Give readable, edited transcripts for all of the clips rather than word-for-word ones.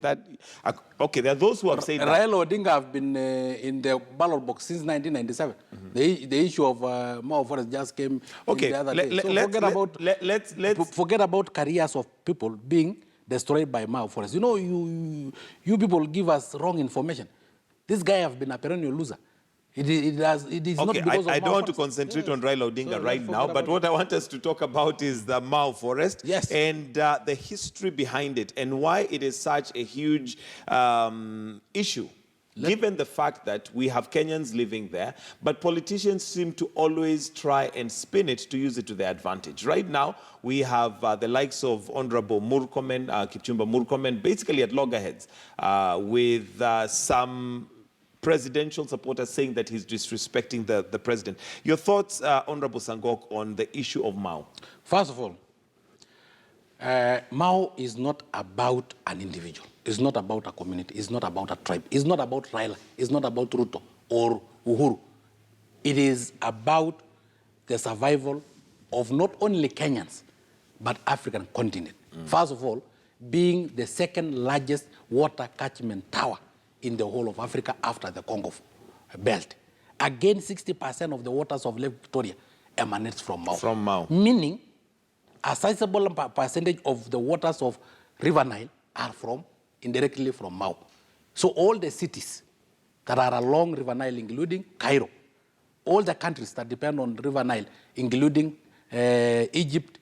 that, okay, there are those who have said Raila Odinga have been in the ballot box since 1997. The issue of Mau Forest just came the other day. So forget about careers of people being destroyed by Mau Forest. You know, you people give us wrong information. This guy have been a perennial loser. It is not because of I don't want to concentrate on Raila Odinga right now, but what I want us to talk about is the Mau Forest and the history behind it and why it is such a huge issue, given the fact that we have Kenyans living there, but politicians seem to always try and spin it to use it to their advantage. Right now, we have the likes of Honourable Murkomen, Kipchumba Murkomen, basically at loggerheads with some presidential supporters saying that he's disrespecting the president. Your thoughts, Honourable Sangok, on the issue of Mau? First of all, Mau is not about an individual. It's not about a community. It's not about a tribe. It's not about Raila. It's not about Ruto or Uhuru. It is about the survival of not only Kenyans, but African continent. First of all, being the second largest water catchment tower in the whole of Africa after the Congo belt. Again, 60% of the waters of Lake Victoria emanates from Mau. From Mau. Meaning, a sizable percentage of the waters of River Nile are indirectly from Mau. So all the cities that are along River Nile, including Cairo, all the countries that depend on River Nile, including Egypt,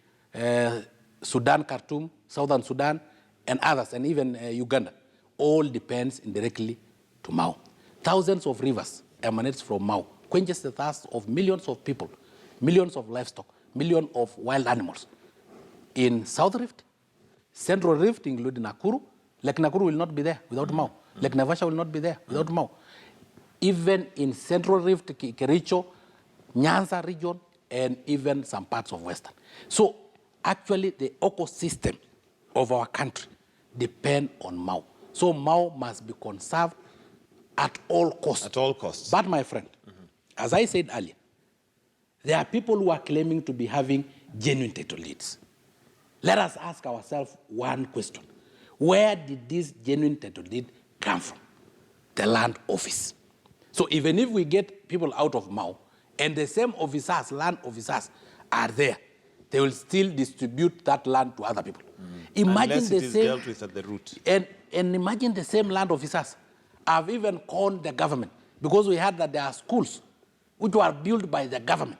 Sudan, Khartoum, Southern Sudan, and others, and even Uganda, all depends indirectly to Mau. Thousands of rivers emanates from Mau, quenches the thirst of millions of people, millions of livestock, millions of wild animals. In South Rift, Central Rift, including Nakuru, Lake Nakuru will not be there without Mau. Lake Naivasha will not be there without Mau. Even in Central Rift, Kericho, Nyanza region, and even some parts of Western. So actually the ecosystem of our country depend on Mau. So Mau must be conserved at all costs. At all costs. But my friend, as I said earlier, there are people who are claiming to be having genuine title deeds. Let us ask ourselves one question. Where did this genuine title deed come from? The land office. So even if we get people out of Mau, and the same officers, land officers, are there, they will still distribute that land to other people. Imagine unless it is dealt with at the root. And imagine the same land officers have even conned the government, because we heard that there are schools which were built by the government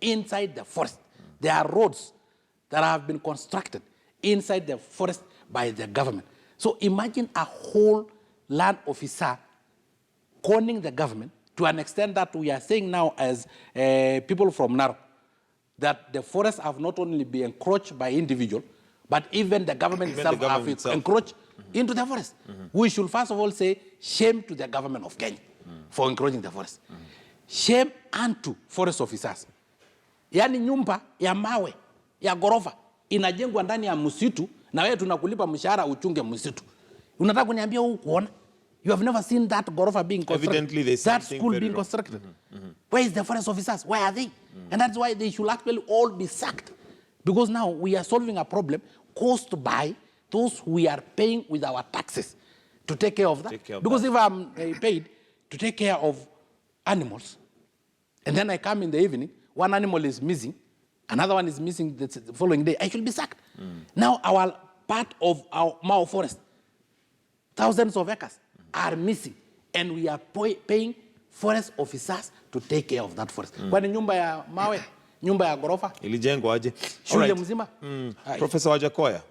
inside the forest. There are roads that have been constructed inside the forest by the government. So imagine a whole land officer conning the government to an extent that we are saying now as people from Narok, that the forests have not only been encroached by individuals, but even the government itself have encroached into the forest. We should first of all say shame to the government of Kenya for encroaching the forest. Shame unto forest officers. Yani nyumba ya mawe ya gorofa inajengwa ndani ya msitu na wewe tunakulipa mshahara uchunge msitu. Unataka kuniambia huu kuona? You have never seen that gorofa being constructed. Evidently, there's that school being constructed. Where is the forest officers? Where are they? And that's why they should actually all be sacked. Because now we are solving a problem caused by those we are paying with our taxes to take care of that. Because if I'm paid to take care of animals, and then I come in the evening, one animal is missing, another one is missing the following day, I should be sacked. Now our part of our Mau forest, thousands of acres, are missing, and we are paying forest officers to take care of that forest. Kwani nyumba ya mawe, nyumba ya gorofa ilijengwa aje? Shule mzima. Professor Wajakoya,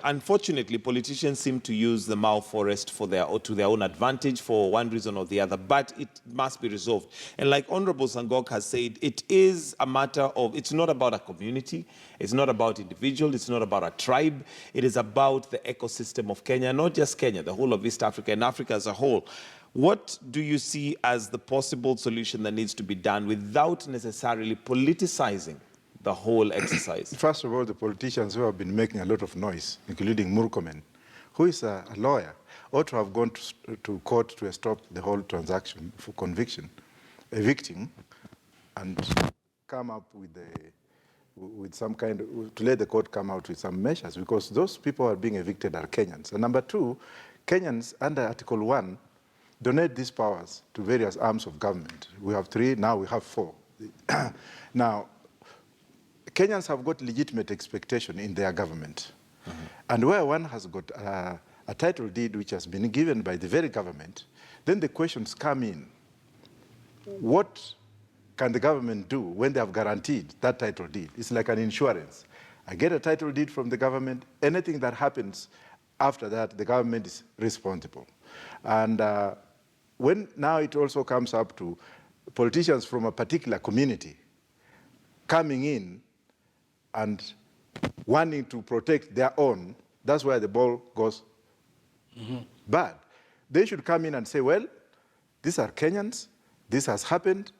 unfortunately, politicians seem to use the Mau forest to their own advantage for one reason or the other, but it must be resolved. And like Honourable Sangok has said, it is a matter of, it's not about a community, it's not about individual, it's not about a tribe, it is about the ecosystem of Kenya, not just Kenya, the whole of East Africa and Africa as a whole. What do you see as the possible solution that needs to be done without necessarily politicizing the whole exercise? First of all, the politicians who have been making a lot of noise, including Murkomen, who is a lawyer, ought to have gone to court to stop the whole transaction for conviction, evicting, and come up with some kind of, to let the court come out with some measures, because those people who are being evicted are Kenyans. And number two, Kenyans, under Article 1, donate these powers to various arms of government. We have 3, now we have 4. Now, Kenyans have got legitimate expectation in their government. And where one has got a title deed which has been given by the very government, then the questions come in. What can the government do when they have guaranteed that title deed? It's like an insurance. I get a title deed from the government. Anything that happens after that, the government is responsible. And when now it also comes up to politicians from a particular community coming in and wanting to protect their own, that's where the ball goes bad. They should come in and say, well, these are Kenyans, this has happened,